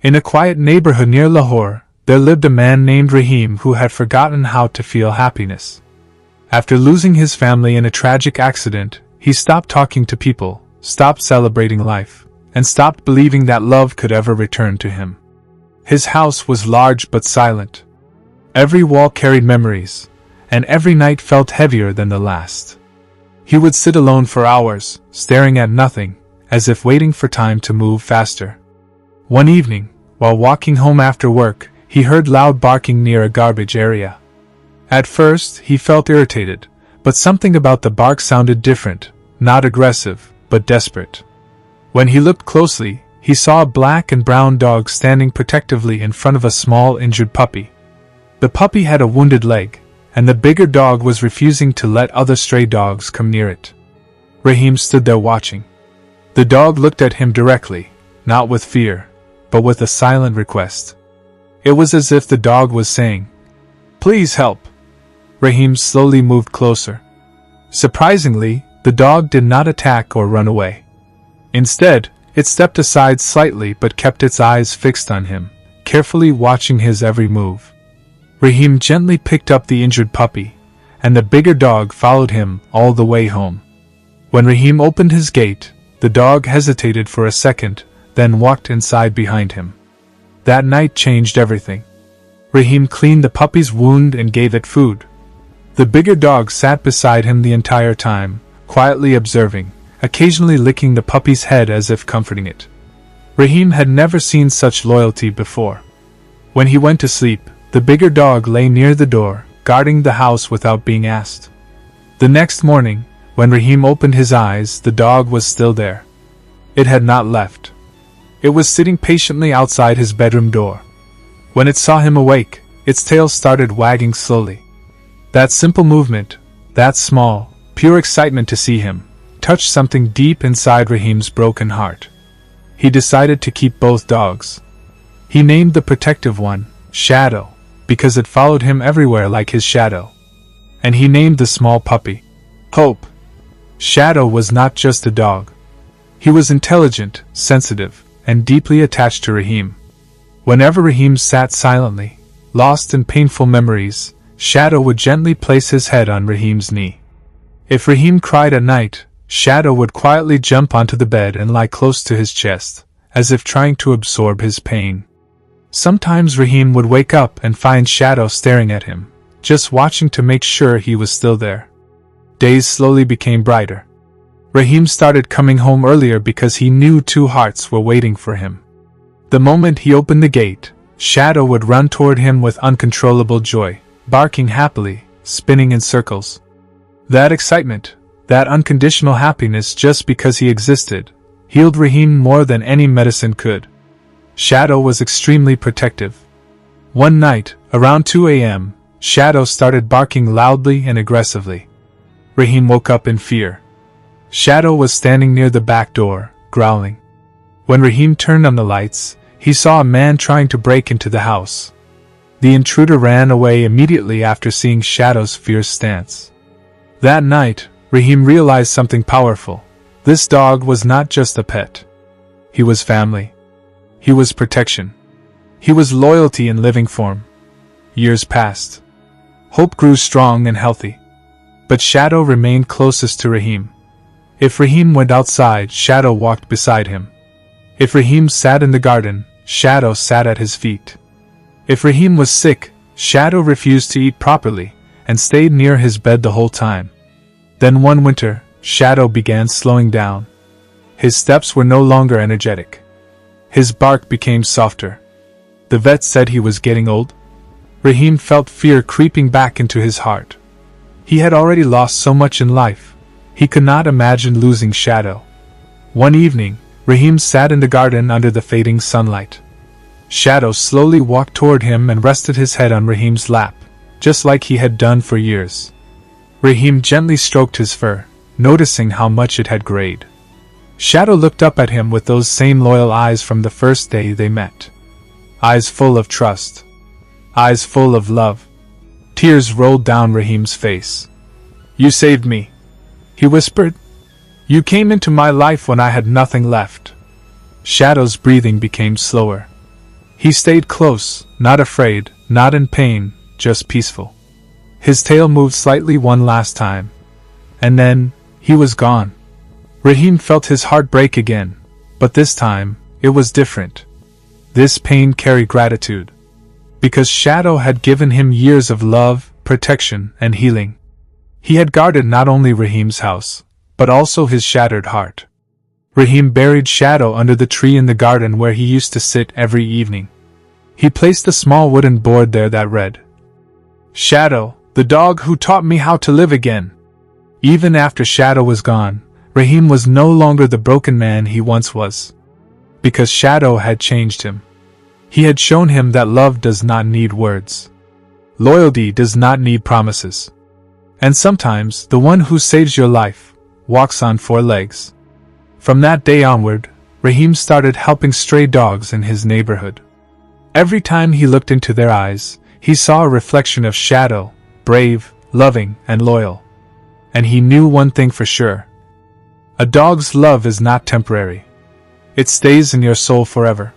In a quiet neighborhood near Lahore, there lived a man named Rahim who had forgotten how to feel happiness. After losing his family in a tragic accident, he stopped talking to people, stopped celebrating life, and stopped believing that love could ever return to him. His house was large but silent. Every wall carried memories, and every night felt heavier than the last. He would sit alone for hours, staring at nothing, as if waiting for time to move faster. One evening, while walking home after work, he heard loud barking near a garbage area. At first, he felt irritated, but something about the bark sounded different, not aggressive, but desperate. When he looked closely, he saw a black and brown dog standing protectively in front of a small injured puppy. The puppy had a wounded leg, and the bigger dog was refusing to let other stray dogs come near it. Rahim stood there watching. The dog looked at him directly, not with fear, but with a silent request. It was as if the dog was saying, "Please help." Rahim slowly moved closer. Surprisingly, the dog did not attack or run away. Instead, it stepped aside slightly but kept its eyes fixed on him, carefully watching his every move. Rahim gently picked up the injured puppy, and the bigger dog followed him all the way home. When Rahim opened his gate, the dog hesitated for a second, then walked inside behind him. That night changed everything. Rahim cleaned the puppy's wound and gave it food. The bigger dog sat beside him the entire time, quietly observing, occasionally licking the puppy's head as if comforting it. Rahim had never seen such loyalty before. When he went to sleep, the bigger dog lay near the door, guarding the house without being asked. The next morning, when Rahim opened his eyes, the dog was still there. It had not left. It was sitting patiently outside his bedroom door. When it saw him awake, its tail started wagging slowly. That simple movement, that small, pure excitement to see him, touched something deep inside Rahim's broken heart. He decided to keep both dogs. He named the protective one, Shadow, because it followed him everywhere like his shadow. And he named the small puppy, Hope. Shadow was not just a dog. He was intelligent, sensitive, and deeply attached to Rahim. Whenever Rahim sat silently, lost in painful memories, Shadow would gently place his head on Rahim's knee. If Rahim cried at night, Shadow would quietly jump onto the bed and lie close to his chest, as if trying to absorb his pain. Sometimes Rahim would wake up and find Shadow staring at him, just watching to make sure he was still there. Days slowly became brighter. Rahim started coming home earlier because he knew two hearts were waiting for him. The moment he opened the gate, Shadow would run toward him with uncontrollable joy, barking happily, spinning in circles. That excitement, that unconditional happiness just because he existed, healed Rahim more than any medicine could. Shadow was extremely protective. One night, around 2 a.m., Shadow started barking loudly and aggressively. Rahim woke up in fear. Shadow was standing near the back door, growling. When Rahim turned on the lights, he saw a man trying to break into the house. The intruder ran away immediately after seeing Shadow's fierce stance. That night, Rahim realized something powerful. This dog was not just a pet. He was family. He was protection. He was loyalty in living form. Years passed. Hope grew strong and healthy. But Shadow remained closest to Rahim. If Rahim went outside, Shadow walked beside him. If Rahim sat in the garden, Shadow sat at his feet. If Rahim was sick, Shadow refused to eat properly, and stayed near his bed the whole time. Then one winter, Shadow began slowing down. His steps were no longer energetic. His bark became softer. The vet said he was getting old. Rahim felt fear creeping back into his heart. He had already lost so much in life. He could not imagine losing Shadow. One evening, Rahim sat in the garden under the fading sunlight. Shadow slowly walked toward him and rested his head on Rahim's lap, just like he had done for years. Rahim gently stroked his fur, noticing how much it had grayed. Shadow looked up at him with those same loyal eyes from the first day they met. Eyes full of trust. Eyes full of love. Tears rolled down Rahim's face. "You saved me," he whispered. "You came into my life when I had nothing left." Shadow's breathing became slower. He stayed close, not afraid, not in pain, just peaceful. His tail moved slightly one last time. And then, he was gone. Rahim felt his heart break again, but this time, it was different. This pain carried gratitude. Because Shadow had given him years of love, protection, and healing. He had guarded not only Rahim's house, but also his shattered heart. Rahim buried Shadow under the tree in the garden where he used to sit every evening. He placed a small wooden board there that read, "Shadow, the dog who taught me how to live again." Even after Shadow was gone, Rahim was no longer the broken man he once was. Because Shadow had changed him. He had shown him that love does not need words. Loyalty does not need promises. And sometimes, the one who saves your life walks on 4 legs. From that day onward, Rahim started helping stray dogs in his neighborhood. Every time he looked into their eyes, he saw a reflection of Shadow, brave, loving, and loyal. And he knew one thing for sure. A dog's love is not temporary. It stays in your soul forever.